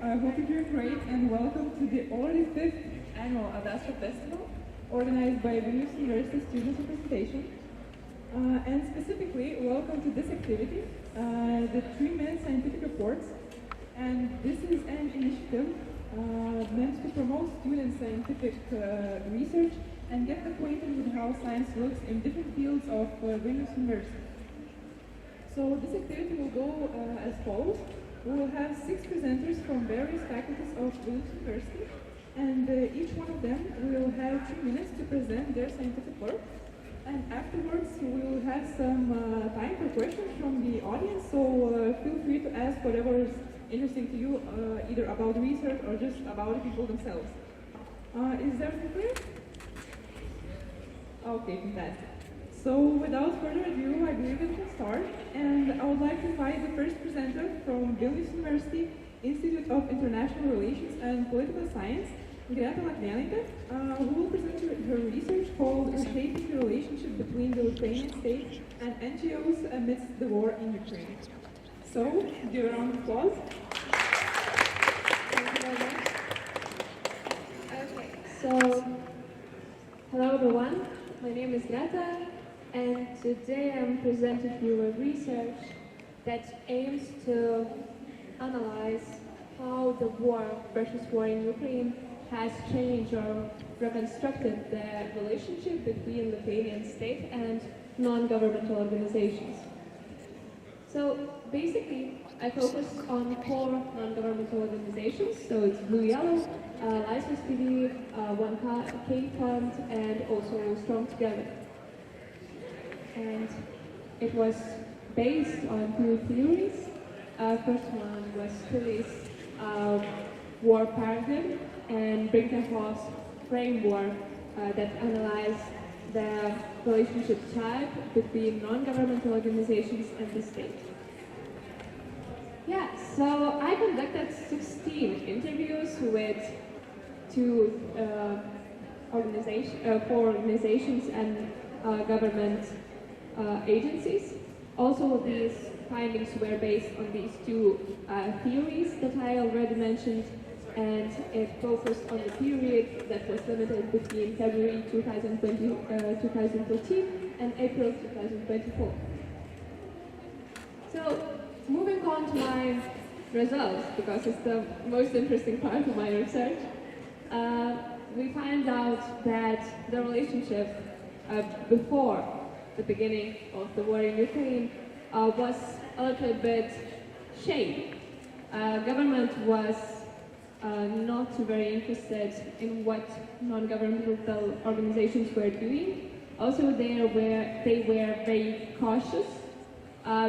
I hope you're doing great, and welcome to the already fifth annual Astra Festival, organized by Vilnius University Students Representation. And specifically, welcome to this activity, the 3-minute scientific reports. And this is an initiative meant to promote student scientific research and get acquainted with how science looks in different fields of Vilnius University. So this activity will go as follows. We will have 6 presenters from various faculties of Vilnius University, and each one of them will have 3 minutes to present their scientific work. And afterwards, we will have some time for questions from the audience, so feel free to ask whatever is interesting to you, either about research or just about the people themselves. Is everything clear? Okay, fantastic. So without further ado, I believe we can start, and I would like to invite the first presenter from Vilnius University Institute of International Relations and Political Science, Greta Latvenaitė, who will present her research called Shaping the Relationship Between the Lithuanian State and NGOs Amidst the War in Ukraine. So, give a round of applause. Thank you very much. Okay, so hello everyone, my name is Greta, and today I'm presenting you a research that aims to analyze how the war in Ukraine has changed or reconstructed the relationship between Lithuanian state and non-governmental organizations. So basically, I focus on 4 non-governmental organizations, so it's Blue Yellow, Laisvės TV, 1K Fund, and also Strong Together. And it was based on 2 theories. First one was Tilly's war paradigm and Brinkerhoff's framework that analyzed the relationship type between non-governmental organizations and the state. Yeah, so I conducted 16 interviews with 4 organizations and government agencies. Also, these findings were based on these 2 theories that I already mentioned, and it focused on the period that was limited between February 2014 and April 2024. So, moving on to my results, because it's the most interesting part of my research, we find out that the relationship before the beginning of the war in Ukraine was a little bit shady. Government was not very interested in what non-governmental organizations were doing. Also, they were very cautious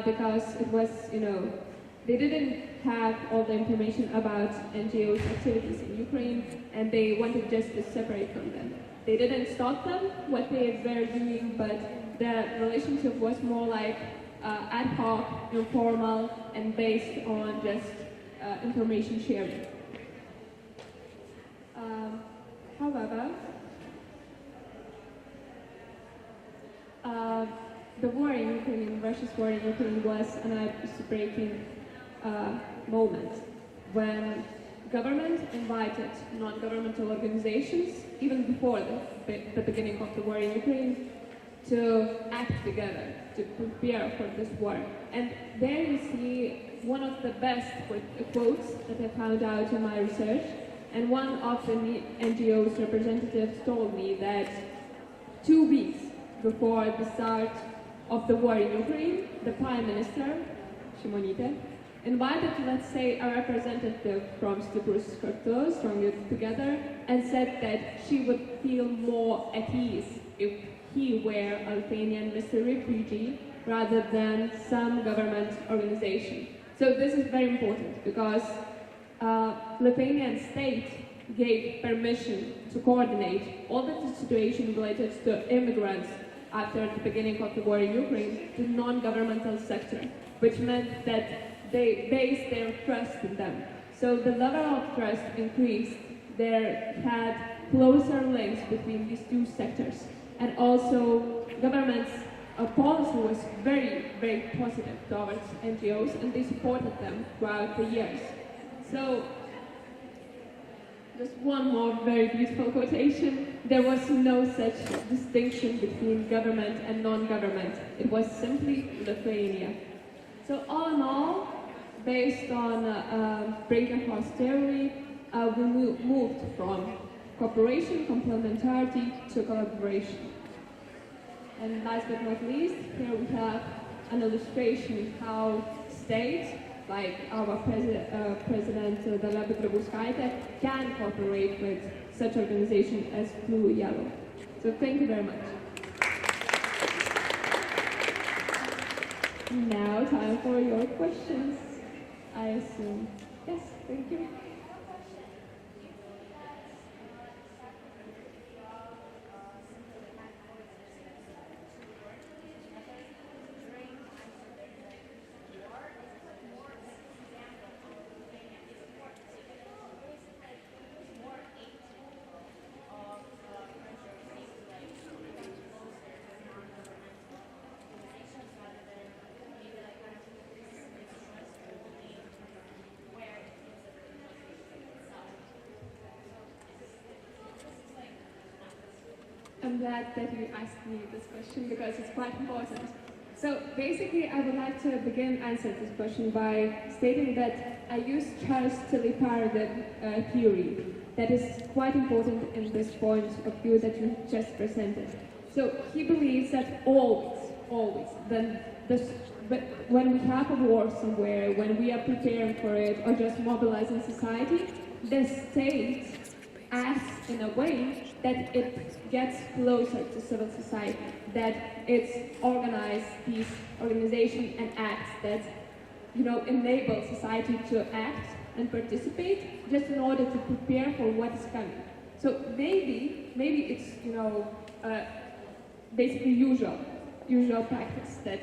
because it was, they didn't have all the information about NGOs' activities in Ukraine, and they wanted just to separate from them. They didn't stop them, what they were doing, but the relationship was more like ad hoc, informal, and based on just information sharing. However, the war in Ukraine, Russia's war in Ukraine, was an ice-breaking moment when government invited non-governmental organizations, even before the beginning of the war in Ukraine, to act together, to prepare for this war. And there you see one of the best quotes that I found out in my research. And one of the NGO's representatives told me that 2 weeks before the start of the war in Ukraine, the Prime Minister, Šimonytė, invited, let's say, a representative from Stronger Together, and said that she would feel more at ease if he were a Lithuanian Mr. Refugee rather than some government organization. So this is very important because Lithuanian state gave permission to coordinate all the situation related to immigrants after the beginning of the war in Ukraine to non-governmental sector, which meant that they based their trust in them. So the level of trust increased. There had closer links between these 2 sectors. And also government's policy was very, very positive towards NGOs, and they supported them throughout the years. So Just one more very beautiful quotation. There was no such distinction between government and non-government. It was simply Lithuania. So all in all, based on Brinkerhoff's theory, we moved from cooperation, complementarity to collaboration. And last but not least, here we have an illustration of how states, like our president, Dalia Grybauskaitė, can cooperate with such organizations as Blue Yellow. So thank you very much. Now time for your questions, I assume. Yes, thank you. I'm glad that you asked me this question because it's quite important. So basically, I would like to begin answering this question by stating that I use Charles Tilly paradigm theory that is quite important in this point of view that you just presented. So he believes that always, when we have a war somewhere, when we are preparing for it or just mobilizing society, the state acts in a way that it gets closer to civil society, that it's organized peace organization and acts that, enable society to act and participate just in order to prepare for what is coming. So maybe it's, basically usual practice that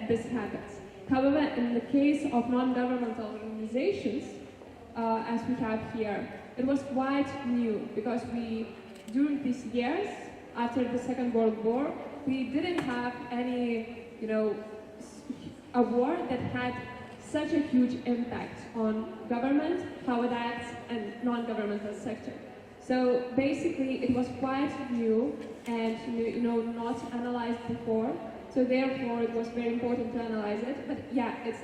this happens. However, in the case of non-governmental organizations, as we have here, it was quite new because during these years, after the Second World War, we didn't have any, a war that had such a huge impact on government, how it acts, and non-governmental sector. So basically, it was quite new and, not analyzed before. So therefore, it was very important to analyze it. But yeah, it's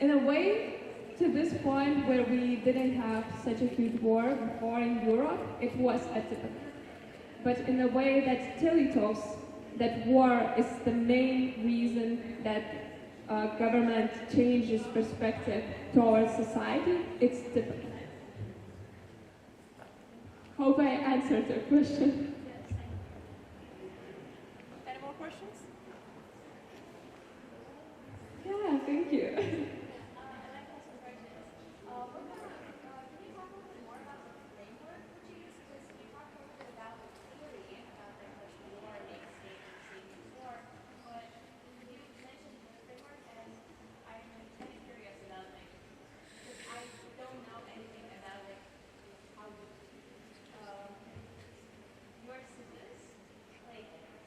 in a way, to this point where we didn't have such a huge war before in Europe, it was atypical. But in a way that Tilly talks, that war is the main reason that government changes perspective towards society, it's typical. Hope I answered your question. Any more questions? Yeah, thank you.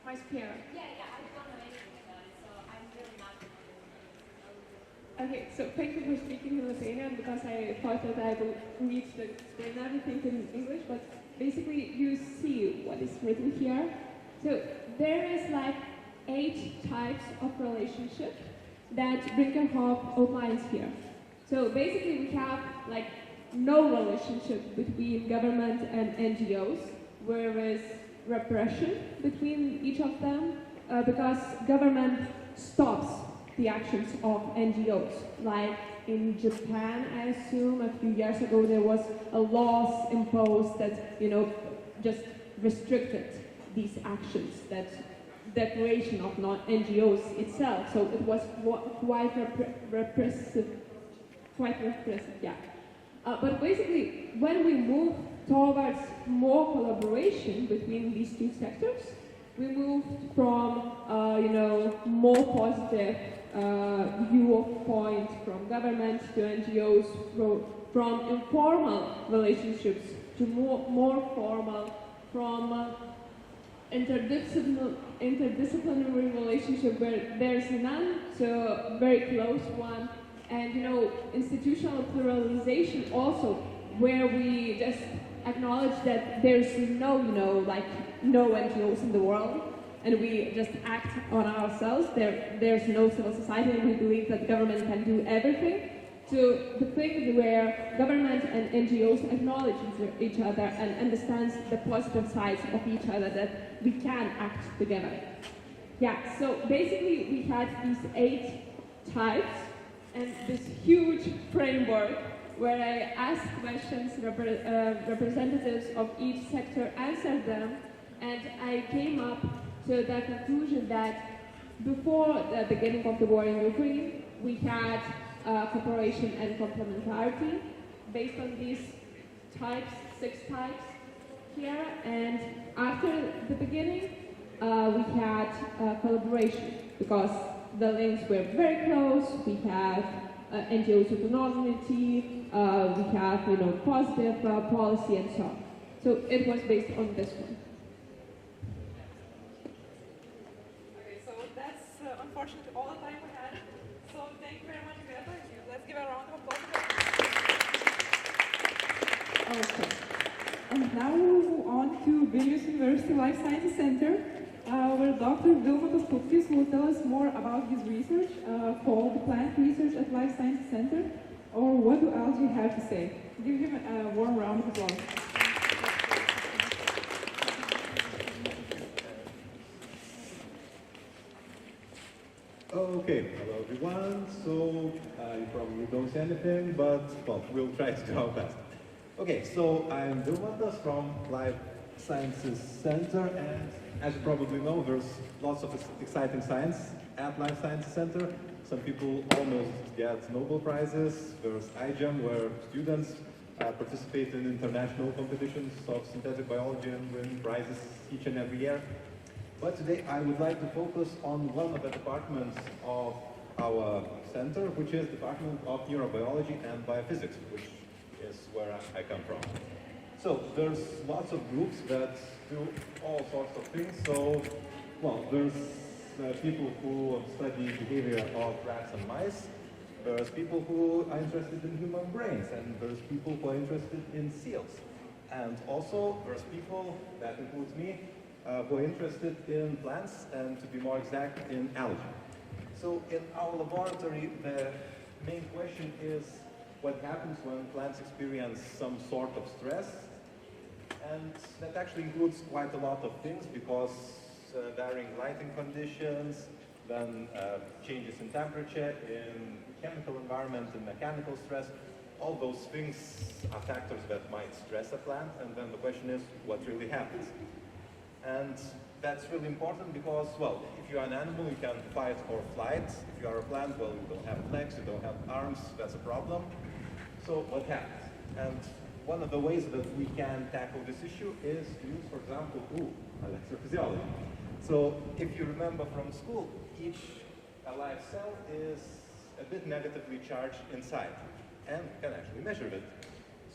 My spear. Yeah, I don't know anything about it, so I'm really not familiar. Okay, so thank you for speaking in Lithuanian because I thought that I would need to explain everything in English, but basically you see what is written here. So there is like 8 types of relationship that Brinkerhoff outlines here. So basically we have like no relationship between government and NGOs, whereas repression between each of them because government stops the actions of NGOs. Like in Japan, I assume, a few years ago there was a law imposed that, just restricted these actions, that declaration of non-NGOs itself. So it was quite repressive, yeah. But basically, when we move towards more collaboration between these two sectors, we moved from, more positive viewpoint from government to NGOs, from informal relationships to more formal, from interdisciplinary relationship where there's none to a very close one, and institutional pluralization also where we just acknowledge that there's no, like no NGOs in the world, and we just act on ourselves. There's no civil society, and we believe that government can do everything. To the thing where government and NGOs acknowledge each other and understands the positive sides of each other, that we can act together. Yeah, so basically we had these 8 types and this huge framework where I asked questions, representatives of each sector answered them, and I came up to the conclusion that before the beginning of the war in Ukraine, we had cooperation and complementarity based on these types, 6 types here, and after the beginning, we had collaboration because the links were very close. We have NGOs autonomy, we have positive policy and so on. So it was based on this one. Okay, so that's unfortunately all the time we had. So thank you very much, Greta. Let's give a round of applause. Okay. And now we will move on to Vilnius University Life Sciences Center, where Dr. Vilmantas Putkis will tell us more about his research called Plant Research at Life Sciences Center, or What Do Algae Have to Say? Give him a warm round of applause. Okay, hello everyone. So you probably don't see anything, but well, we'll try to do our best. Okay, so I'm Vilmantas from Life Sciences Center, and as you probably know, there's lots of exciting science at Life Sciences Center. Some people almost get Nobel Prizes. There's iGEM, where students participate in international competitions of synthetic biology and win prizes each and every year. But today I would like to focus on one of the departments of our center, which is the Department of Neurobiology and Biophysics, which is where I come from. So there's lots of groups that do all sorts of things. So, well, there's people who study behavior of rats and mice. There's people who are interested in human brains, and there's people who are interested in seals. And also there's people, that includes me, who are interested in plants, and to be more exact, in algae. So in our laboratory, the main question is what happens when plants experience some sort of stress. And that actually includes quite a lot of things, because varying lighting conditions, then changes in temperature, in chemical environment, and mechanical stress, all those things are factors that might stress a plant, and then the question is, what really happens? And that's really important because, well, if you're an animal, you can fight or flight. If you are a plant, well, you don't have legs, you don't have arms, that's a problem. So what happens? And one of the ways that we can tackle this issue is to use, for example, electrophysiology. So if you remember from school, each alive cell is a bit negatively charged inside, and we can actually measure it.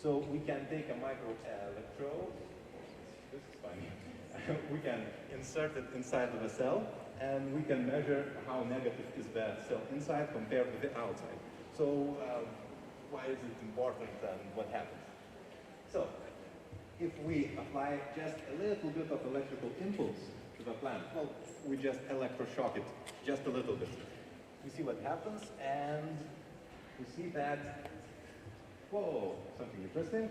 So we can take a micro electrode, this is funny, we can insert it inside of a cell, and we can measure how negative is the cell inside compared with the outside. So why is it important and what happens? So if we apply just a little bit of electrical impulse to the plant, well, we just electroshock it just a little bit. We see what happens, and we see that, whoa, something interesting.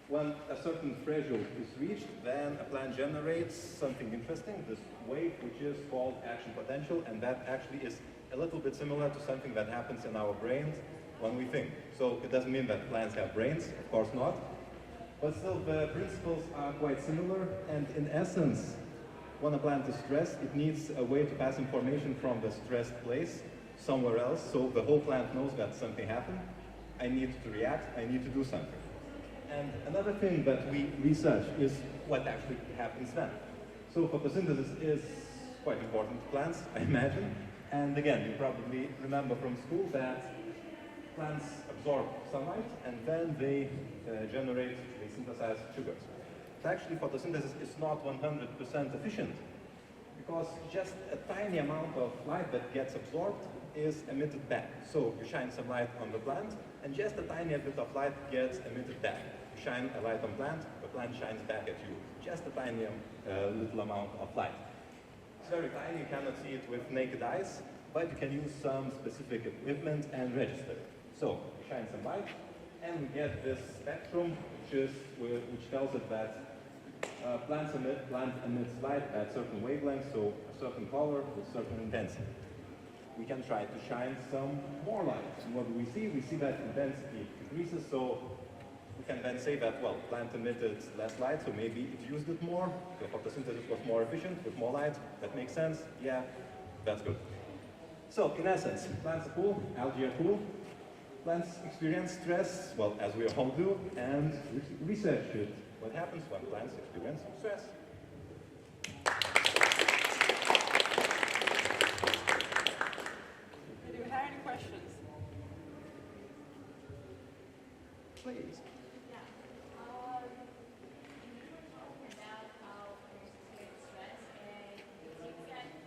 When a certain threshold is reached, then a plant generates something interesting, this wave, which is called action potential, and that actually is a little bit similar to something that happens in our brains when we think. So it doesn't mean that plants have brains, of course not, but still the principles are quite similar, and in essence, when a plant is stressed, it needs a way to pass information from the stressed place somewhere else, so the whole plant knows that something happened, I need to react, I need to do something. And another thing that we research is what actually happens then. So photosynthesis is quite important to plants, I imagine. And again, you probably remember from school that plants absorb sunlight and then they synthesize sugars. But actually, photosynthesis is not 100% efficient, because just a tiny amount of light that gets absorbed is emitted back. So you shine some light on the plant, and just a tiny bit of light gets emitted back. You shine a light on the plant shines back at you. Just a tiny little amount of light. It's very tiny, you cannot see it with naked eyes, but you can use some specific equipment and register it. So you shine some light, and we get this spectrum, which tells us that plant emits light at certain wavelengths, so a certain color with certain intensity. We can try to shine some more light. And what do we see? We see that intensity increases, so we can then say that, well, plant emitted less light, so maybe it used it more. The photosynthesis was more efficient with more light. That makes sense? Yeah, that's good. So, in essence, plants are cool, algae are cool. Plants experience stress, well, as we all do, and research it. What happens when plants experience stress? Do we have any questions? Please. Yeah. You were talking about how there's experience stress, and it seems that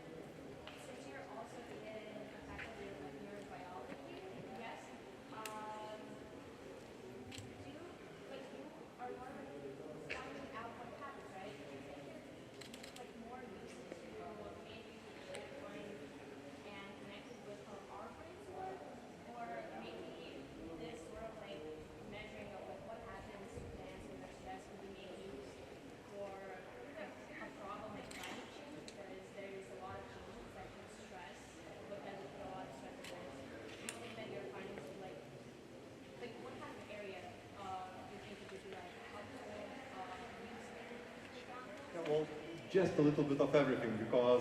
since you're also in a faculty of neurobiology, yes, you are normally finding out what happens, right? Do you think there's like more uses to maybe Bitcoin and connected with how our brains work, or maybe this sort of like measuring of like what happens to plants when they're stressed could be made used for a problem like climate change, because there's a lot of changes that can stress, but then put a lot of stress on plants. Do you think that your findings would like what kind of area do you think it would be like helpful use? Yeah, well, just a little bit of everything, because,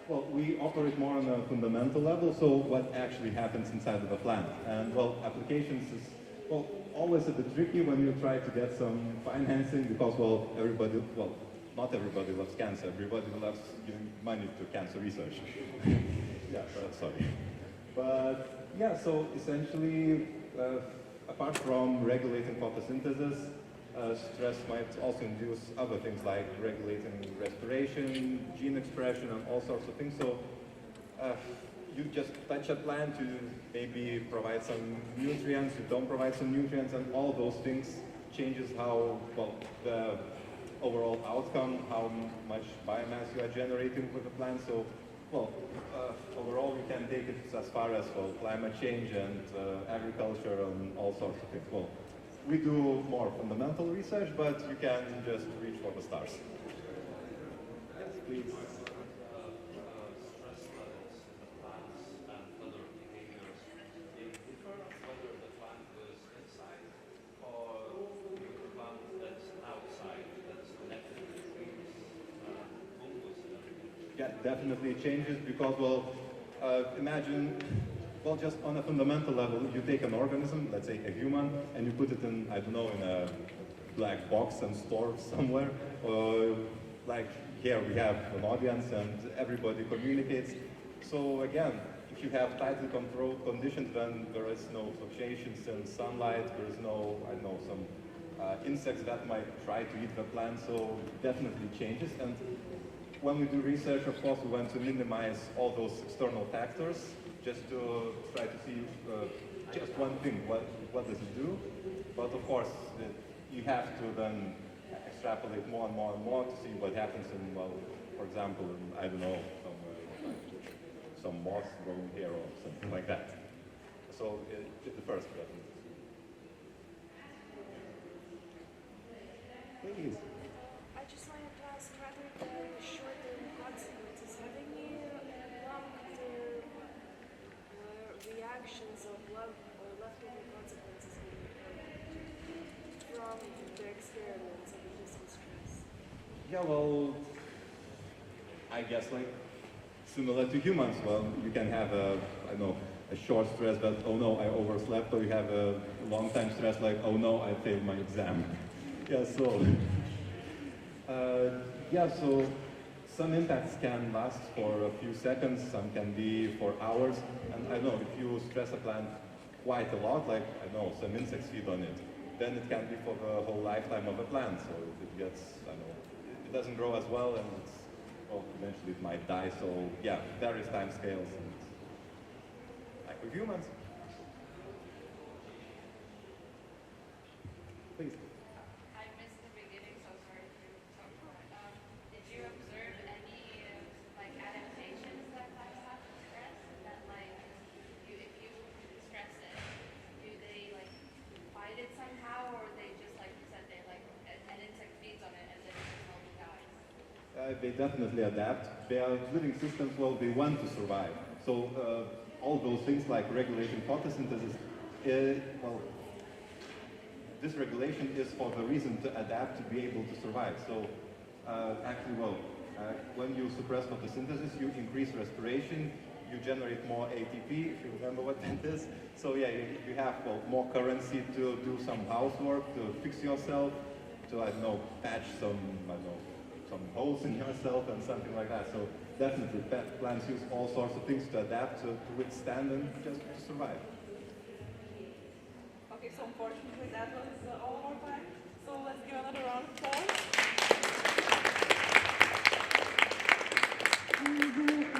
well, we operate more on a fundamental level, so what actually happens inside of a plant. And, well, applications is, well, always a bit tricky when you try to get some financing, because, well, not everybody loves cancer. Everybody loves giving money to cancer research. Yeah, sorry. But, yeah, so essentially, apart from regulating photosynthesis, stress might also induce other things like regulating respiration, gene expression, and all sorts of things. So you just touch a plant, you maybe provide some nutrients, you don't provide some nutrients, and all those things changes how, well, the overall outcome, how much biomass you are generating with the plant. So, well, overall we can take it as far as, well, climate change and agriculture and all sorts of things. Well, we do more fundamental research, but you can just reach for the stars. Yes, please. Stress levels in the plants and other behaviors, they differ whether the plant is inside or the plant that's outside, that's connected to trees, fungus and everything. Yeah, definitely changes, because, well, imagine, well, just on a fundamental level, you take an organism, let's say a human, and you put it in, I don't know, in a black box and store somewhere. Like here we have an audience and everybody communicates. So again, if you have tightly controlled conditions, then there is no fluctuations in sunlight, there is no, I don't know, some insects that might try to eat the plant, so definitely changes. And when we do research, of course, we want to minimize all those external factors, just to try to see just one thing, what does it do? But of course, you have to then extrapolate more and more and more to see what happens in, well, for example, in, I don't know, some moss growing here or something like that. So it's the first step. Please. I just wanted to ask rather than short-term consequences, have any long-term reactions of left-over consequences been reported from the experiments of reducing stress? Yeah, well, I guess like similar to humans. Well, you can have a short stress that, oh no, I overslept, or you have a long time stress like, oh no, I failed my exam. Yeah, so some impacts can last for a few seconds, some can be for hours, and I don't know, if you stress a plant quite a lot, like, I don't know, some insects feed on it, then it can be for the whole lifetime of a plant, so if it gets, I don't know, it doesn't grow as well, and it's well, eventually it might die. So yeah, various time scales. And like with humans. Please. I missed the beginning, so sorry to talk about it. Did you observe any like adaptations that livestock express? That like if you stress it, do they like fight it somehow, or they just like you said, they like an insect feeds on it and then it just slowly dies? They definitely adapt. Their living systems, well, they want to survive. So all those things like regulating photosynthesis, well, this regulation is for the reason to adapt to be able to survive. So actually, well, when you suppress photosynthesis, you increase respiration, you generate more ATP, if you remember what that is. So yeah, you have well, more currency to do some housework, to fix yourself, to, I don't know, patch some, I don't know, some holes in yourself and something like that. So definitely plants use all sorts of things to adapt, to withstand and just to survive. Okay, so unfortunately that was all of our time. So let's give another round of applause.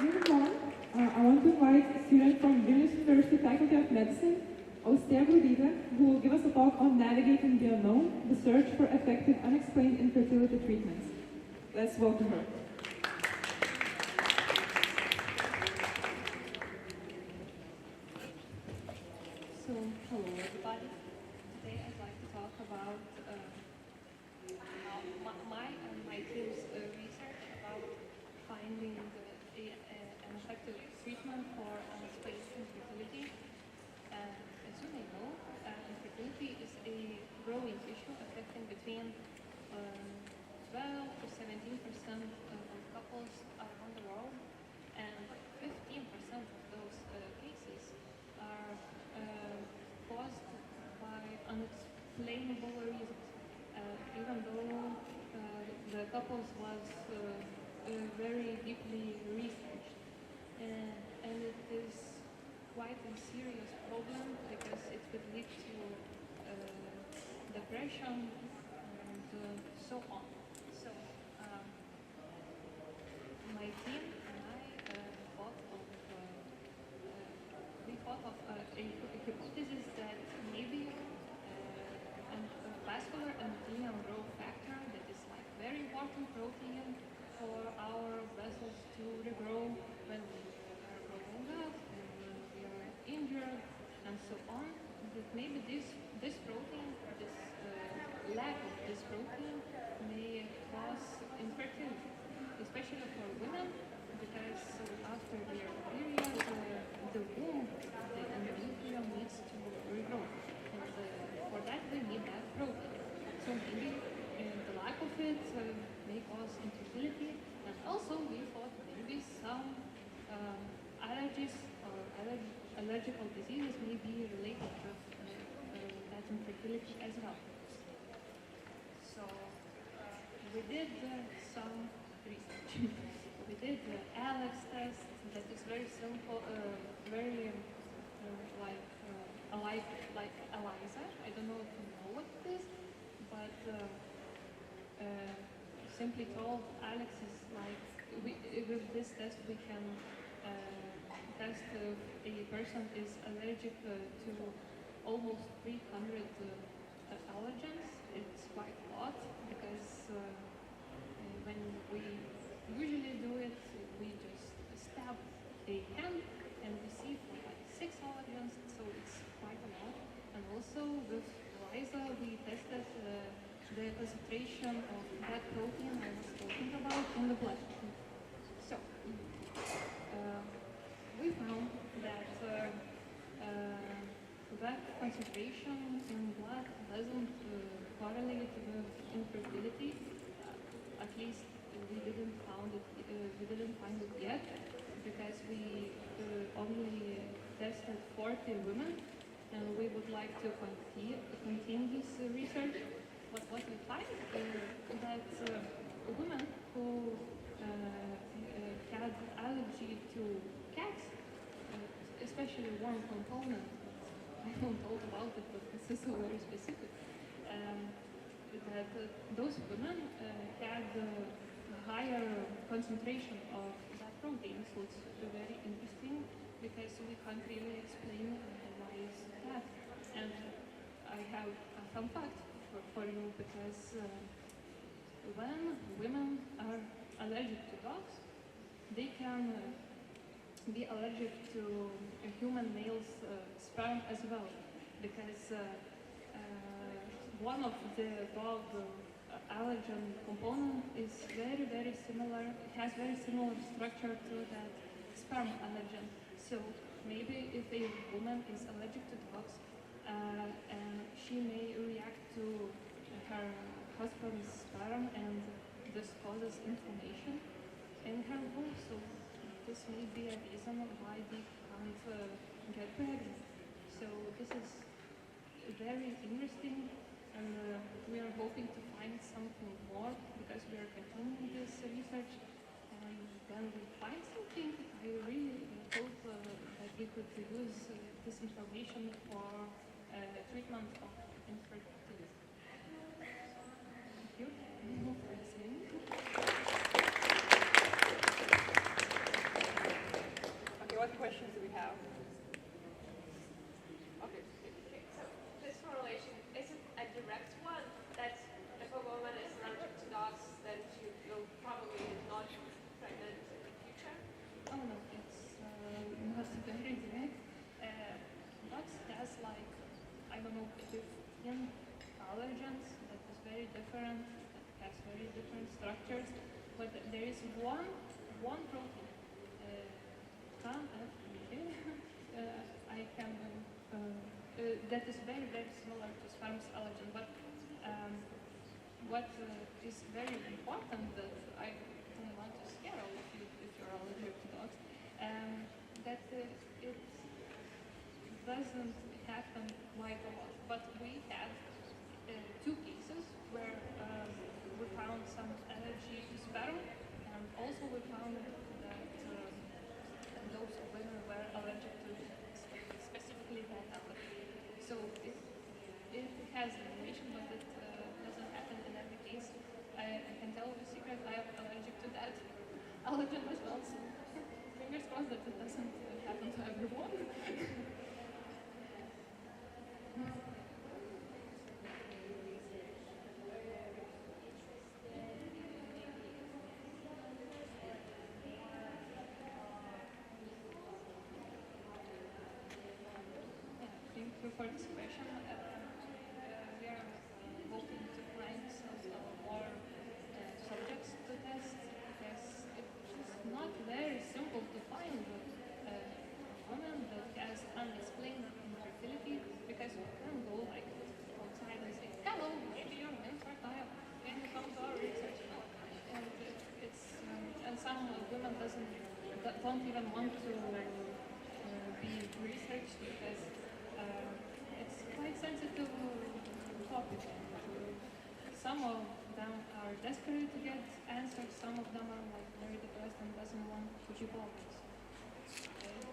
Moving on, I want to invite a student from Vilnius University Faculty of Medicine, Austea Gludita, who will give us a talk on navigating the unknown, the search for effective unexplained infertility treatments. Let's welcome her. So, hello everybody. Today I'd like to talk about my and my team's research about finding an effective treatment for unexplained infertility. As you may know, infertility is a growing issue affecting between 12 to 17% of couples around the world, and 15% of those cases are caused by unexplainable reasons, even though the couples was very deeply researched. And it is quite a serious problem because it could lead to depression and so on. So my team and I thought of a hypothesis that maybe a vascular endothelial growth factor that is like very important protein for our vessels to regrow when we are growing up and when we are injured and so on. That maybe this protein, this lack of this protein may cause infertility, especially for women, because after their period, the womb, the endometrium needs to regrow, and for that we need that protein. So maybe the lack of it may cause infertility, and also we thought maybe some allergies or allergical diseases may be related to that infertility as well. So we did some research. We did the Alex test that is very simple, very like ELISA. I don't know if you know what it is, but simply told, Alex is like, with this test we can test if a person is allergic to almost 300 allergens. It's quite a lot because when we usually do it, we just stab a hand and we see for like 6 allergens, so it's quite a lot. And also with ELISA we tested the concentration of that protein I was talking about in the blood. So we found that that concentration in blood doesn't correlate with infertility. At least we didn't find it yet, because we only tested 40 women, and we would like to continue this research. But what we find is that women who had allergy to cats, especially one component, I don't talk about it, but this is so very specific, that those women had higher concentration of that protein. So it's very interesting because we can't really explain why is that. And I have a fun fact for you because when women are allergic to dogs, they can be allergic to a human male's sperm as well, because one of the dog allergen component is very similar, has very similar structure to that sperm allergen. So maybe if a woman is allergic to dogs, and she may react to her husband's sperm, and this causes inflammation in her womb. So this may be a reason why they can't get pregnant. So this is very interesting, and we are hoping to find something more because we are continuing this research. And when we find something, I really hope that we could use this information for treatment of infertility. Thank you for listening. Okay, what questions do we have? Okay. Okay, so this correlation isn't a direct one that if a woman is allergic to dogs, then she will probably not be pregnant in the future. Oh no, it's not very direct. Dogs has like, I don't know, 15 allergens that is very different, that has very different structures, but there is one protein, I can, that is very similar to sperm's allergen, but what is very important that I don't want to scare all of you if you're allergic to dogs, that it doesn't happen quite a lot. But we had two cases where we found some allergy to sperm, and also we found that those women were allergic to specifically that allergy. So it has a relation, but it doesn't happen in every case. I can tell you a secret, I am allergic to that allergen as well, so fingers crossed that it doesn't happen to everyone. Thank you for this question. We are hoping to find some more subjects to test because it's not very simple to find a woman that has unexplained infertility, because you can go like outside and say, hello, maybe you're infertile, can you come to our research? And and some women don't even want to be researched because it's quite sensitive topic. Some of them are desperate to get answers, some of them are like very depressed and doesn't want to keep bothered.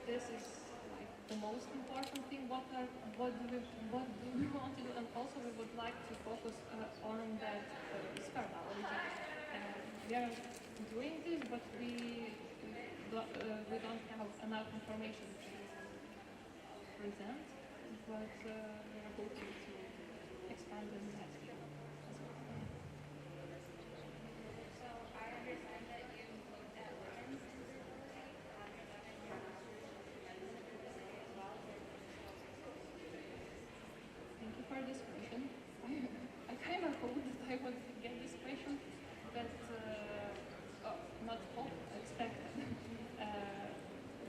This is like the most important thing. What do we want to do? And also we would like to focus on that sperm allergy. We are doing this, but we don't have enough information to present. But we are hoping to expand in that field as well. So I understand that you looked at women's Thank you for this question. I kind of hoped that I would get this question, but not hope, expected.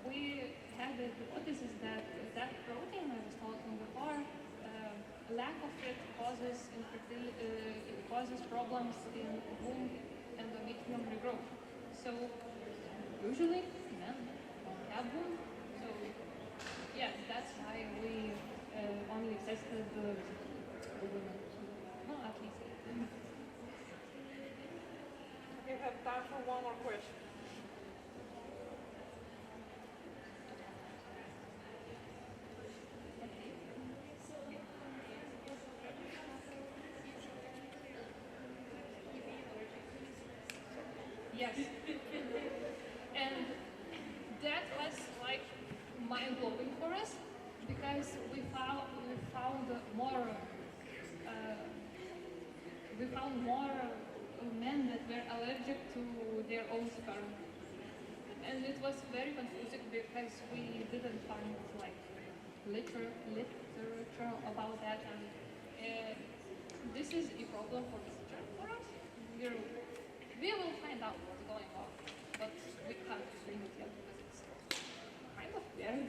We had the hypothesis that that protein I was talking before, lack of it causes infertility, it causes problems in womb endometrium regrowth. So usually men don't have womb. So yeah, that's why we only tested the women. Well, at least. We have time for one more question. Yes. And that was like mind-blowing for us because uh, we found more men that were allergic to their own sperm. And it was very confusing because we didn't find like literature about that, and this is a problem for the future for us. We will find out what's going on, but we can't explain it yet because it's kind of weird.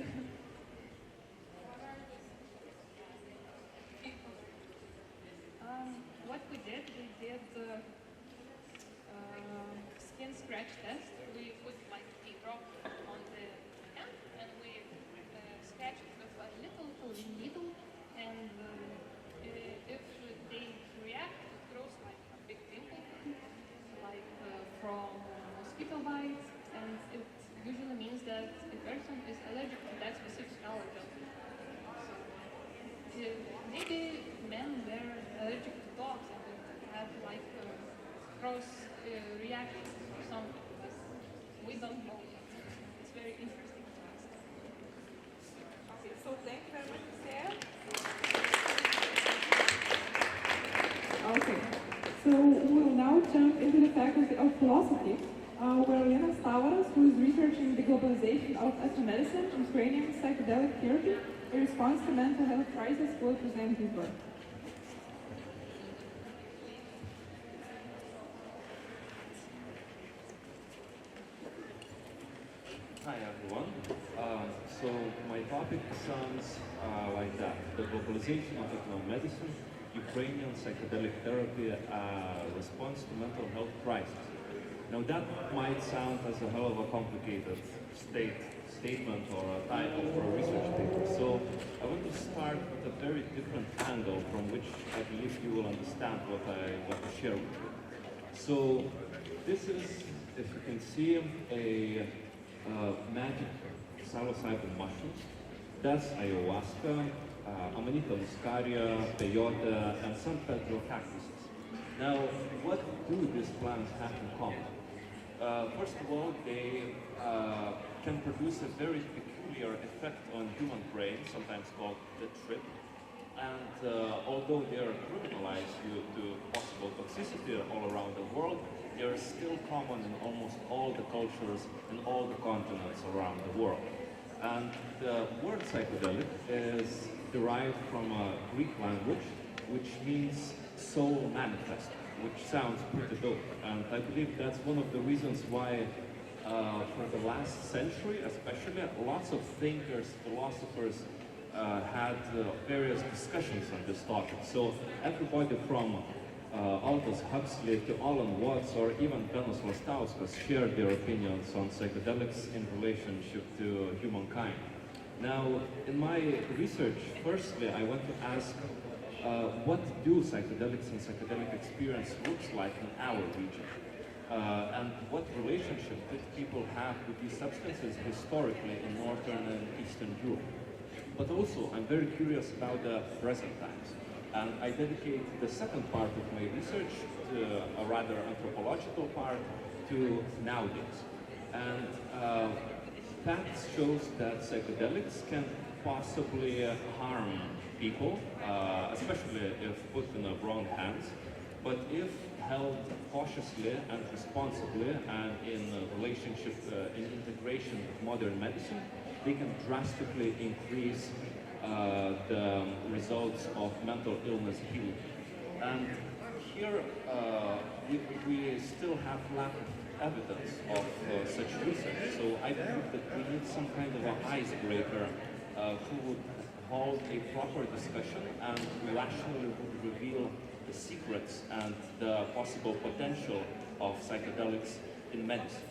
What we did skin scratch test. We put like a drop on the hand and we scratch it with a little needle, and if they react, it grows like a big pimple, like from mosquito bites, and it usually means that a person is allergic to that specific allergen. So, maybe men were allergic to dogs and they have like cross reactions or something, but we don't know yet. It's very interesting to us. Okay, so thank you very much, Sarah. Okay, so we'll now jump into the Faculty of Philosophy, where Lena Stavaras, who is researching the globalization of Astra medicine, Ukrainian psychedelic therapy, in response to mental health crisis, will present his work. Hi everyone. So my topic sounds like that: the globalization of medicine, Ukrainian psychedelic therapy, response to mental health crisis. Now that might sound as a hell of a complicated statement or a title for a research paper. So I want to start with a very different angle from which I believe you will understand what I want to share with you. So this is, if you can see, a magic psilocybin mushrooms. That's ayahuasca, Amanita muscaria, peyote, and some petrocactuses. Now, what do these plants have in common? First of all, they can produce a very peculiar effect on human brain, sometimes called the trip. And although they are criminalized due to possible toxicity all around the world, they are still common in almost all the cultures and all the continents around the world. And the word psychedelic is derived from a Greek language, which means soul manifest, which sounds pretty dope. And I believe that's one of the reasons why for the last century, especially, lots of thinkers, philosophers had various discussions on this topic. So everybody from Aldous Huxley to Alan Watts or even Benos Lastauskas shared their opinions on psychedelics in relationship to humankind. Now, in my research, firstly, I want to ask what do psychedelics and psychedelic experience looks like in our region? And what relationship did people have with these substances historically in Northern and Eastern Europe? But also, I'm very curious about the present times. And I dedicate the second part of my research, to a rather anthropological part, to nowadays. And facts shows that psychedelics can possibly harm people, especially if put in the wrong hands. But if held cautiously and responsibly and in relationship, in integration with modern medicine, they can drastically increase the results of mental illness healing. And here we still have lack of evidence of such research. So I believe that we need some kind of an icebreaker who would hold a proper discussion and who actually would reveal the secrets and the possible potential of psychedelics in medicine.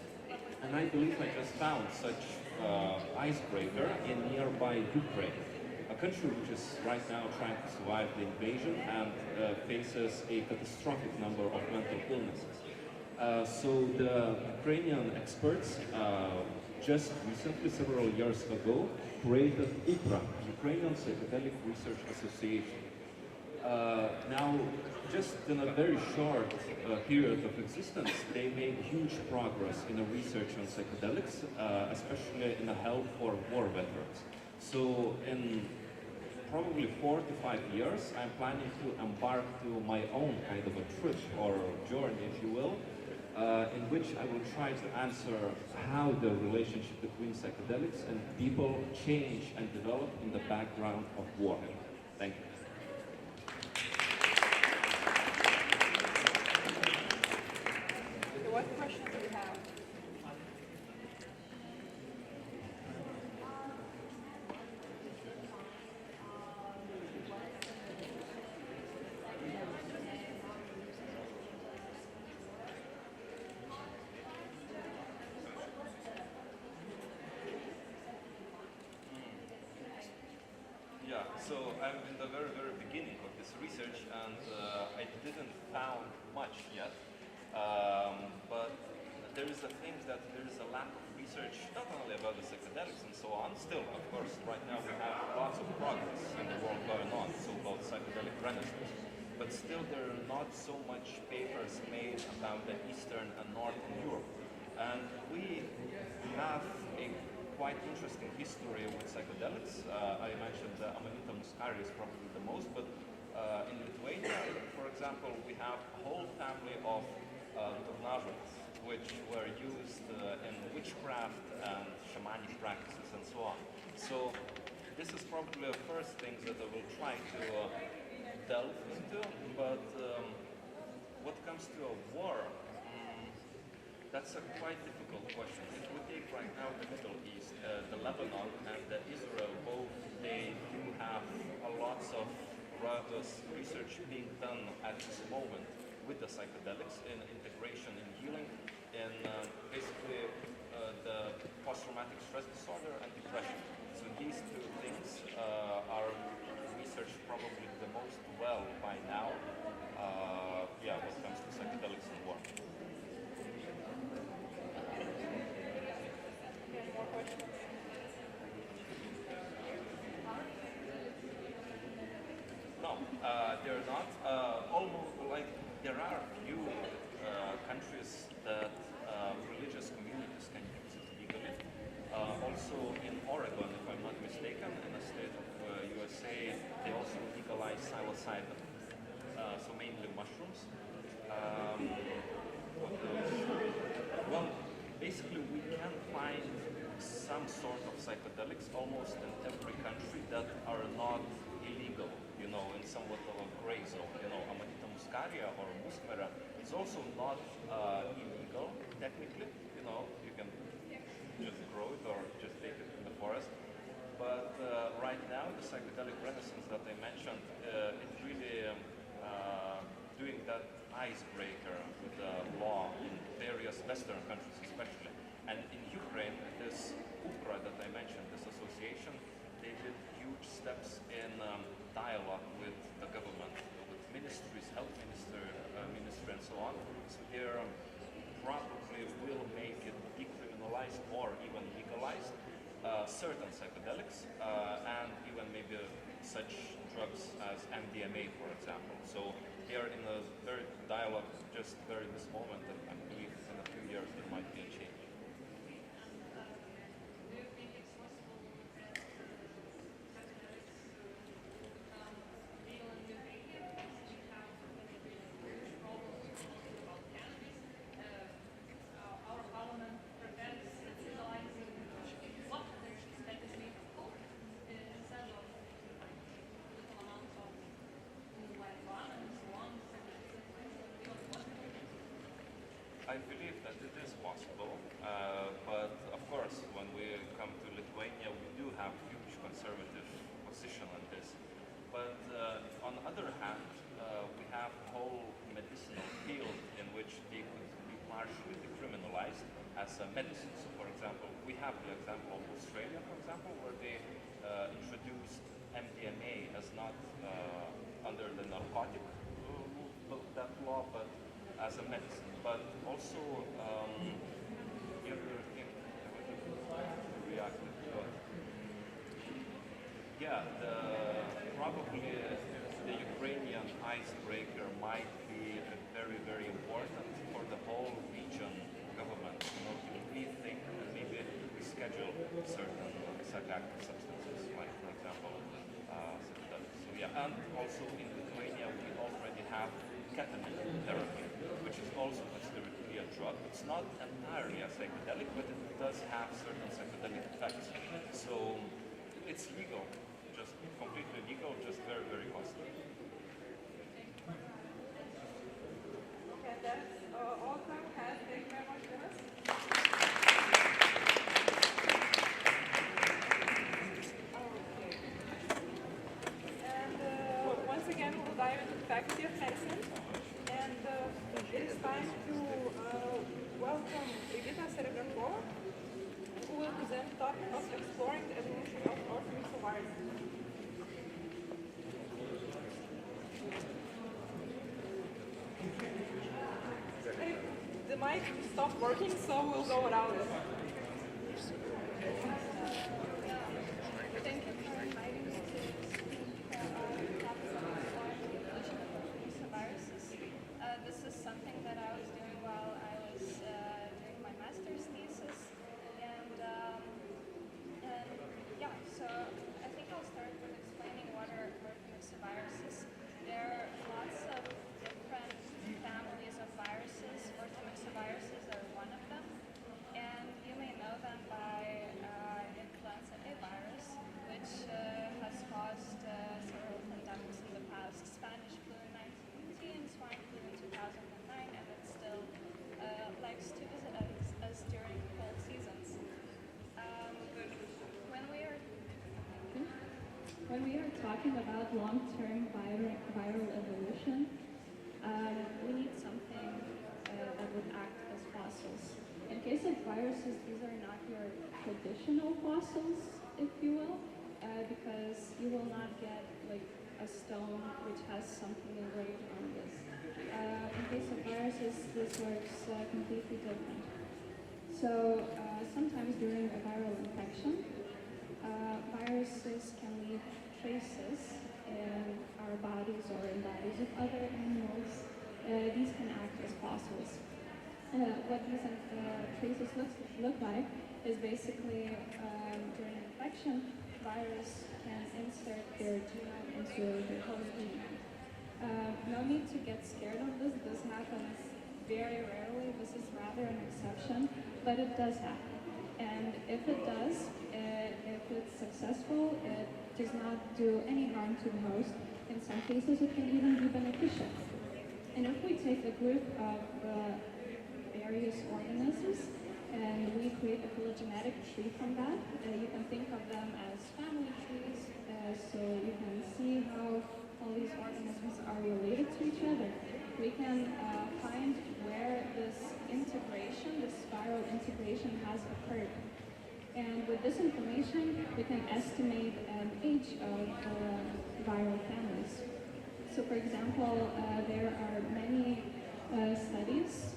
And I believe I just found such icebreaker in nearby Ukraine, a country which is right now trying to survive the invasion and faces a catastrophic number of mental illnesses. So the Ukrainian experts just recently, several years ago, created UPRA, Ukrainian Psychedelic Research Association. Now, just in a very short period of existence, they made huge progress in the research on psychedelics, especially in the help for war veterans. So in probably 4 to 5 years, I'm planning to embark to my own kind of a trip or journey, if you will, in which I will try to answer how the relationship between psychedelics and people change and develop in the background of war. Thank you. So what questions do you have? Yeah, so I'm in the very, very beginning of this research, and I didn't found much yet. But there is a thing that there is a lack of research, not only about the psychedelics and so on. Still, of course, right now we have lots of progress in the world going on, so-called psychedelic renaissance. But still, there are not so much papers made about the Eastern and Northern Europe. And we have a quite interesting history with psychedelics. I mentioned the Amanita muscaria is probably the most, but in Lithuania, for example, we have a whole family of durnažulis, which were used in witchcraft and shamanic practices and so on. So this is probably the first thing that I will try to delve into, but what comes to a war, that's a quite difficult question. If we take right now the Middle East, the Lebanon and the Israel, both they do have a lots of research being done at this moment with the psychedelics in integration in healing, in basically the post-traumatic stress disorder and depression. So these two things are researched probably the most well by now. Yeah, when it comes to psychedelics and war. Any more questions? No, they're not. Almost like there are few countries that religious communities can use it legally. Also in Oregon, if I'm not mistaken, in the state of USA, they also legalize psilocybin, so mainly mushrooms. What else? Well, basically we can find some sort of psychedelics almost in every country that are not illegal, you know, in somewhat of a gray zone. You know, Amanita muscaria or muscaria is also not illegal technically. You know, you can just grow it or just take it in the forest. But right now, the psychedelic renaissance that I mentioned, it's really doing that icebreaker with the law in various Western countries especially. And in Ukraine, this UPRA that I mentioned, this association, they did huge steps in dialogue with the government, with ministries, health ministry and so on. So they probably will make it decriminalized or even legalized, certain psychedelics, and even maybe such drugs as MDMA, for example. So they are in a very dialogue just very this moment, and I believe in a few years there might be a change. I believe that it is possible, but of course, when we come to Lithuania, we do have huge conservative position on this. But on the other hand, we have a whole medicinal field in which they could be partially decriminalized as a medicine. So, for example, we have the example of Australia, for example, where they introduced MDMA as not under the narcotic that law, but as a medicine. But also, the other thing reacted, but yeah, probably the Ukrainian icebreaker might be very, very important for the whole region government, to rethink and maybe schedule certain psychoactive substances, like, for example, psychedelics. So yeah, and also in Lithuania we already have ketamine therapy, which is also considered to be a drug. It's not entirely a psychedelic, but it does have certain psychedelic effects. So it's legal, just completely legal, just very, very costly. Okay, that's all time we have. Thank you very much, Dennis. Okay. And once again, we'll dive into the Faculty of Medicine. And it is time to welcome Brigita Serebrakova, who will present the topic of exploring the evolution of orthomyxoviruses. The mic stopped working, so we'll go without it. Thank you for inviting me to speak on the topic of viruses. This is something that I was doing while I was doing my master's thesis, and yeah, so I think I'll start with explaining what are orthomyxoviruses. There are lots of different families of viruses. Orthomyxoviruses are one of them, and you may know them by influenza A virus, which has caused several pandemics in the past. Spanish flu in 1918, swine flu in 2009, and it still likes to visit us during cold seasons. When we are talking about long-term viral evolution, we need something that would act as fossils. In case of viruses, these are not your traditional fossils, if you will, because you will not get like a stone which has something engraved on this. In case of viruses, this works completely different. So sometimes during a viral infection, viruses can leave traces in our bodies or in bodies of other animals. These can act as fossils. What these traces look like is basically during infection, virus can insert their genome into the host genome. No need to get scared of this. This happens very rarely. This is rather an exception, but it does happen. And if it does, if it's successful, it does not do any harm to the host. In some cases, it can even be beneficial. And if we take a group of various organisms and we create a phylogenetic tree from that, you can think of them as family trees. So you can see how all these organisms are related to each other. We can find where this integration, this spiral integration has occurred. And with this information, we can estimate an age of viral families. So for example, there are many studies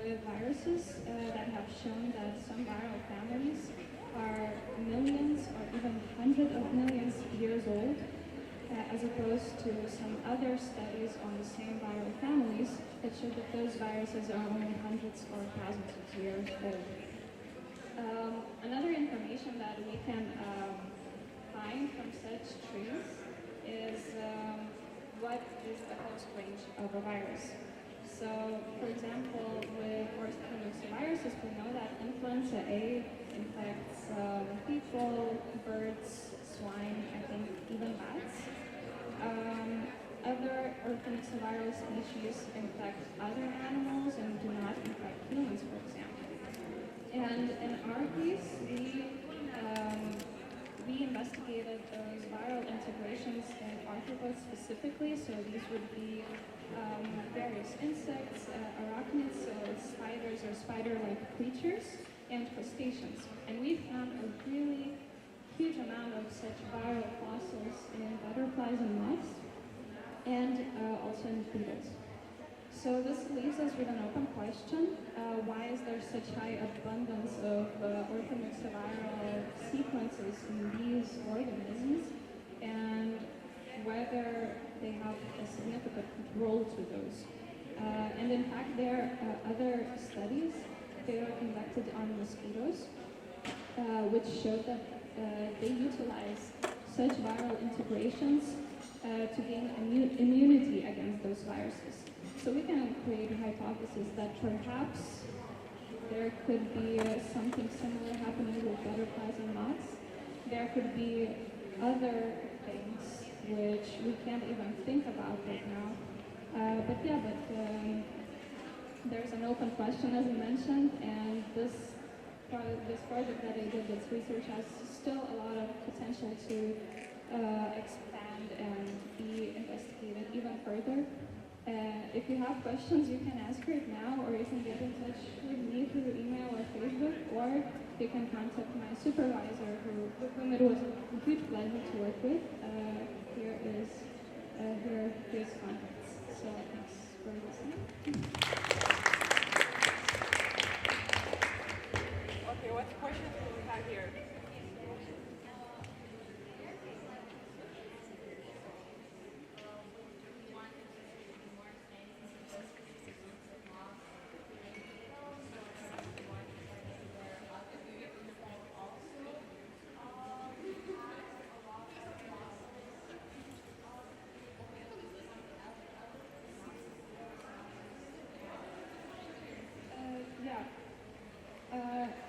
with viruses that have shown that some viral families are millions or even hundreds of millions years old, as opposed to some other studies on the same viral families that show that those viruses are only hundreds or thousands of years old. Another information that we can find from such trees is what is the host range of a virus. So, for example, with orthomyxoviruses, we know that influenza A infects people, birds, swine, I think even bats. Other orthomyxoviral species infect other animals and do not infect humans, for example. And in our case, we investigated those viral integrations in arthropods specifically, so these would be various insects, arachnids, so spiders or spider-like creatures, and crustaceans. And we found a really huge amount of such viral fossils in butterflies and moths, and also in beetles. So this leaves us with an open question. Why is there such high abundance of orthomyxoviral sequences in these organisms? And whether they have a significant role to those. And in fact, there are other studies they were conducted on mosquitoes, which showed that they utilize such viral integrations to gain immunity against those viruses. So we can create a hypothesis that perhaps there could be something similar happening with butterflies and moths. There could be other things which we can't even think about right now. There's an open question, as I mentioned, and this project that I did, this research, has still a lot of potential to expand and be investigated even further. If you have questions, you can ask right now, or you can get in touch with me through email or Facebook, or you can contact my supervisor, with whom it was a huge pleasure to work with. Here are his contacts. So thanks for listening. Okay, what questions do we have here?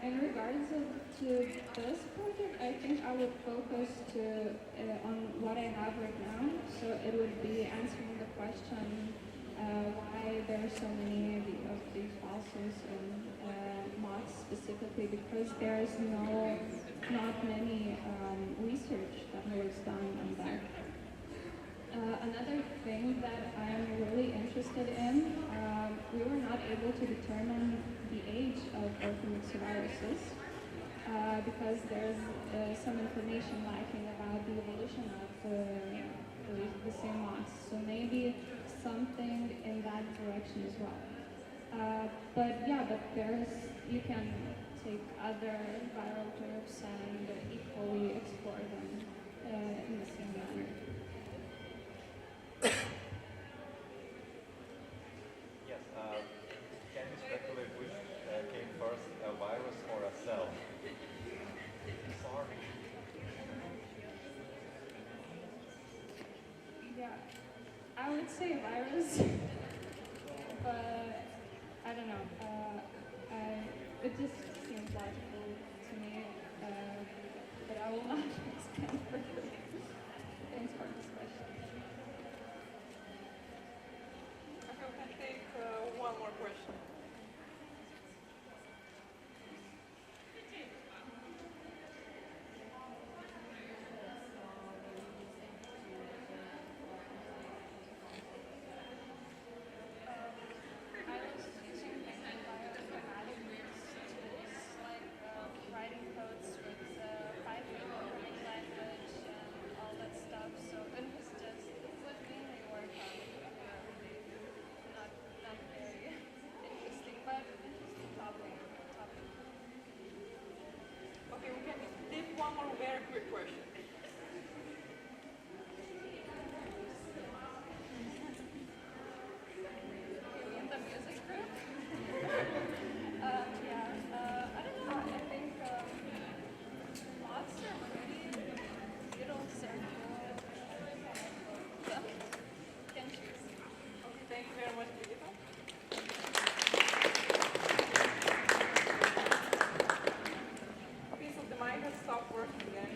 In regards to this project, I think I would focus on what I have right now. So it would be answering the question why there are so many of these fossils and moths specifically, because there's not many research that was done on that. Another thing that I'm really interested in, we were not able to determine the age of orthomyxoviruses because there's some information lacking about the evolution of the same moths. So maybe something in that direction as well. But you can take other viral groups and equally explore them in the same manner. Yes, can you speculate which came first, a virus or a cell? Sorry. Yeah, I would say virus, but I don't know. It just seems logical to me, but I will not expand further. Thanks for this question. Okay, we can take one more question. I was using bioinformatic tools like writing codes with Python programming language and all that stuff. So it was mainly work on not very interesting, but interesting topic. Okay, we can take one more very quick question. In the music group? I don't know. I think moths are pretty. Beetles are cool. Yeah, can choose. Okay, thank you very much, Brigitte. Okay, so the mic has stopped working again.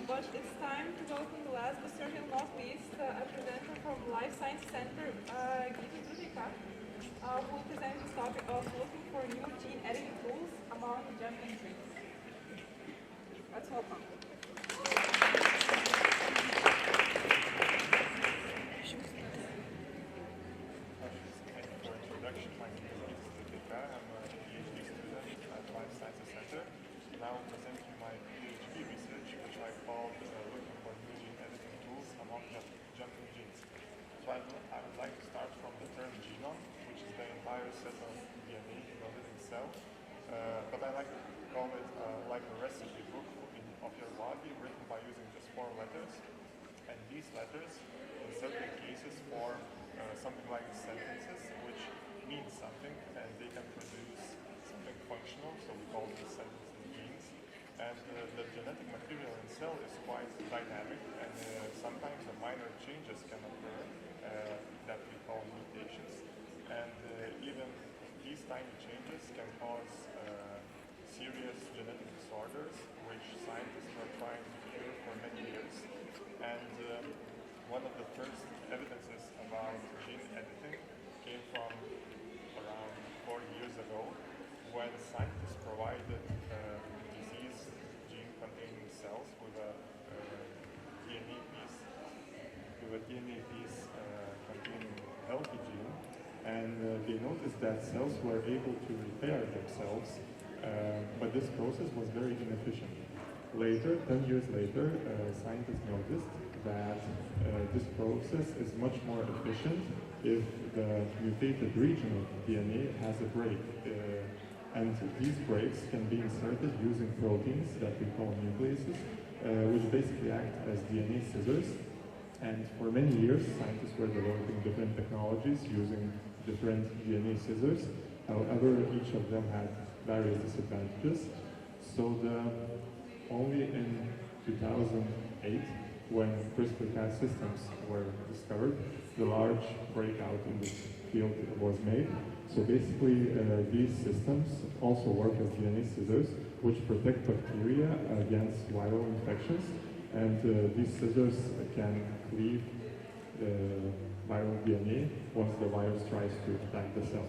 But it's time to welcome the last but certainly not least, a presenter from Life Science Center, Guido Trudika, who will present this topic of looking for new gene editing tools among jumping trees. Let's welcome. For introduction, my name is Guido Trudika. I'm a PhD student at Life Sciences Center. Now I'm presenting my PhD research, which I called looking for new gene editing tools among jumping genes. So I would like to start from the term genome, which is the entire set of DNA in a living cell. But I like to call it like a recipe book of your body, written by using just 4 letters. And these letters, in certain cases, form something like sentences, which mean something, and they can produce something functional, so we call these sentences genes. And the genetic material in cell is quite dynamic, and sometimes the minor changes can occur that we call mutations. And even these tiny changes can cause serious genetic disorders, which scientists are trying to cure for many years. And one of the first evidences about gene editing came from around 4 years ago, when scientists provided disease gene-containing cells with a DNA piece containing healthy gene, and they noticed that cells were able to repair themselves, but this process was very inefficient. Later, 10 years later, scientists noticed that this process is much more efficient if the mutated region of DNA has a break. And these breaks can be inserted using proteins that we call nucleases, which basically act as DNA scissors. And for many years, scientists were developing different technologies using different DNA scissors. However, each of them had various disadvantages. So only in 2008, when CRISPR-Cas systems were discovered, the large breakout in this field was made. So basically, these systems also work as DNA scissors, which protect bacteria against viral infections. And these scissors can cleave viral DNA once the virus tries to attack the cell.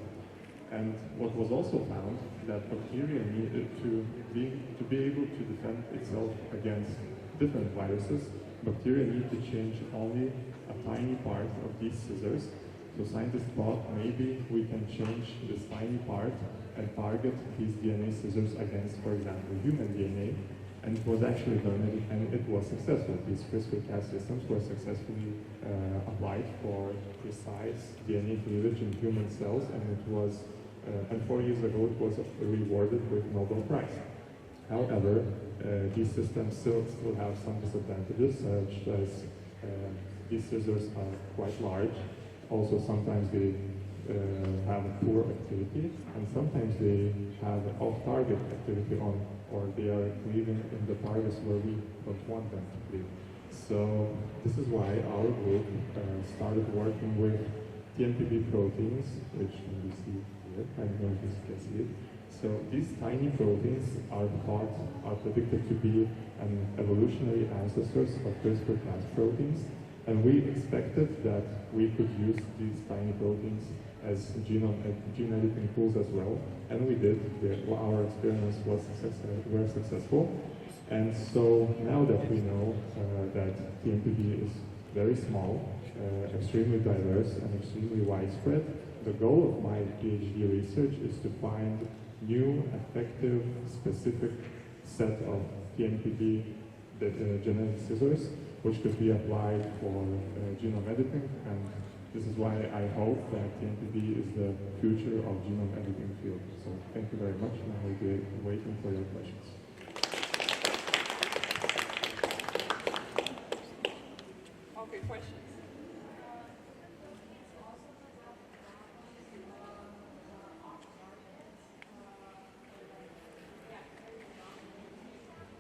And what was also found, that bacteria needed to be able to defend itself against different viruses, bacteria need to change only a tiny part of these scissors. So scientists thought maybe we can change this tiny part and target these DNA scissors against, for example, human DNA. And it was actually done, and it was successful. These CRISPR-Cas systems were successfully applied for precise DNA cleavage in human cells, and it was, and 4 years ago, it was rewarded with Nobel Prize. However, these systems still have some disadvantages, such as these scissors are quite large. Also, sometimes they have poor activity, and sometimes they have off-target activity or they are cleaving in the targets where we don't want them to cleave. So this is why our group started working with TMPB proteins, which you see here. I don't know if you can see it. So these tiny proteins are predicted to be an evolutionary ancestors of CRISPR-Cas proteins, and we expected that we could use these tiny proteins as gene editing tools as well, and we did. Our experiments were successful, and so now that we know that TMPD is very small, extremely diverse, and extremely widespread, the goal of my PhD research is to find new, effective, specific set of TMPD genetic scissors, which could be applied for genome editing, and this is why I hope that TMPD is the future of genome editing field. So thank you very much, and I will be waiting for your questions. Okay, questions?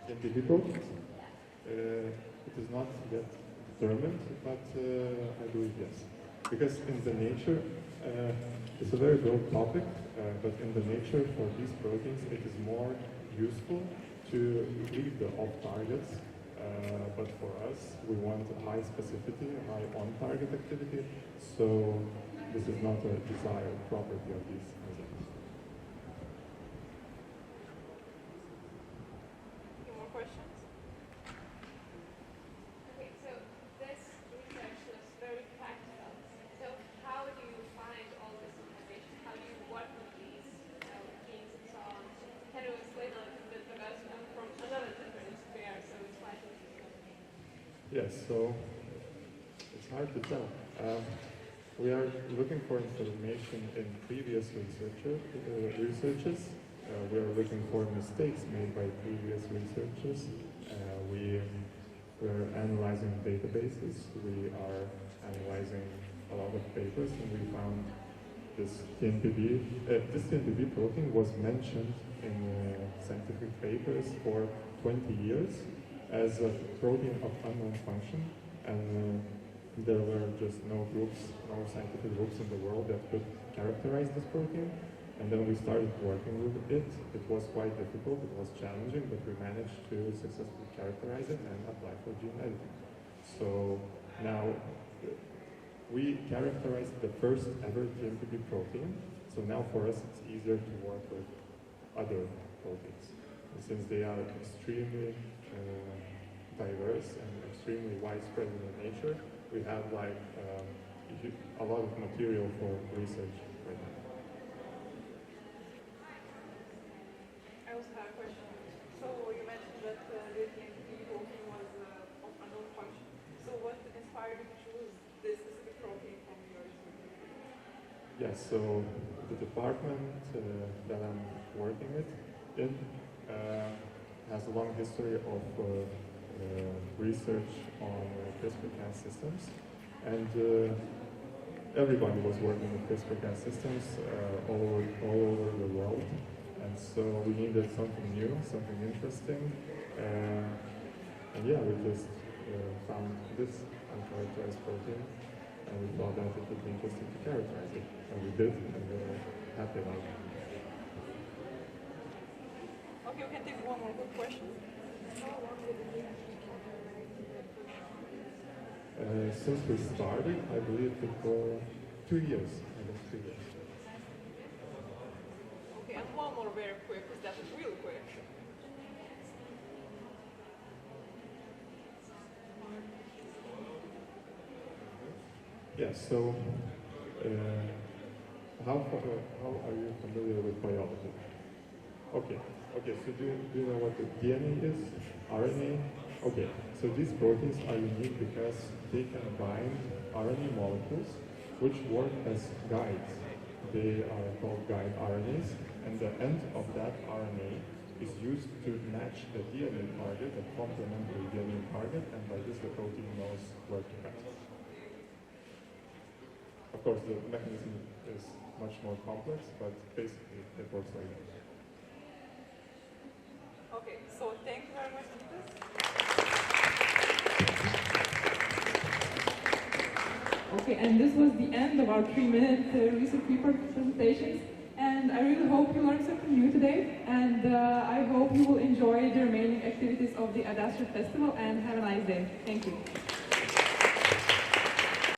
TMPD proteins? It is not yet determined, but I believe yes. Because in the nature, it's a very broad topic, but in the nature for these proteins, it is more useful to leave the off targets. But for us, we want high specificity, high on-target activity. So this is not a desired property of these enzymes. Any more questions? Okay, so this research looks very practical. So how do you find all this information? How do you work with these genes and so on? Can you explain a little bit because I'm from another different sphere, so it's quite interesting. Yes, so it's hard to tell. We are looking for information in previous researches. We are looking for mistakes made by previous researchers. We we're analyzing databases, we are analyzing a lot of papers, and we found this TNPB. This TNPB protein was mentioned in scientific papers for 20 years as a protein of unknown function, and there were just no groups, no scientific groups in the world that could characterize this protein. And then we started working with it. It was quite difficult, it was challenging, but we managed to successfully characterize it and apply for gene editing. So now we characterized the first ever TMPB protein. So now for us it's easier to work with other proteins. And since they are extremely diverse and extremely widespread in their nature, we have like a lot of material for research right now. I also have a question. So you mentioned that the TNP protein was of unknown function. So what inspired you to choose this specific protein from your research? Yes, so the department that I'm working with has a long history of research on CRISPR-Cas systems, and everybody was working with CRISPR-Cas systems all over the world, and so we needed something new, something interesting, and yeah, we just found this uncharacterized protein, and we thought that it would be interesting to characterize it, and we did, and we're happy about it. Okay, we can take one more quick question. Since we started, I believe it for 2 years. I guess 2 years. Okay, and one more very quick, because that was really quick. Yeah, so how are you familiar with biology? Okay, so do you know what the DNA is? RNA? Okay, so these proteins are unique because they can bind RNA molecules which work as guides. They are called guide RNAs, and the end of that RNA is used to match the DNA target, a complementary DNA target, and by this the protein knows where to cut. Of course, the mechanism is much more complex, but basically it works like that. Okay, so thank you very much, Nitas. Okay, and this was the end of our 3-minute research paper presentations. And I really hope you learned something new today. And I hope you will enjoy the remaining activities of the Astra Festival and have a nice day. Thank you.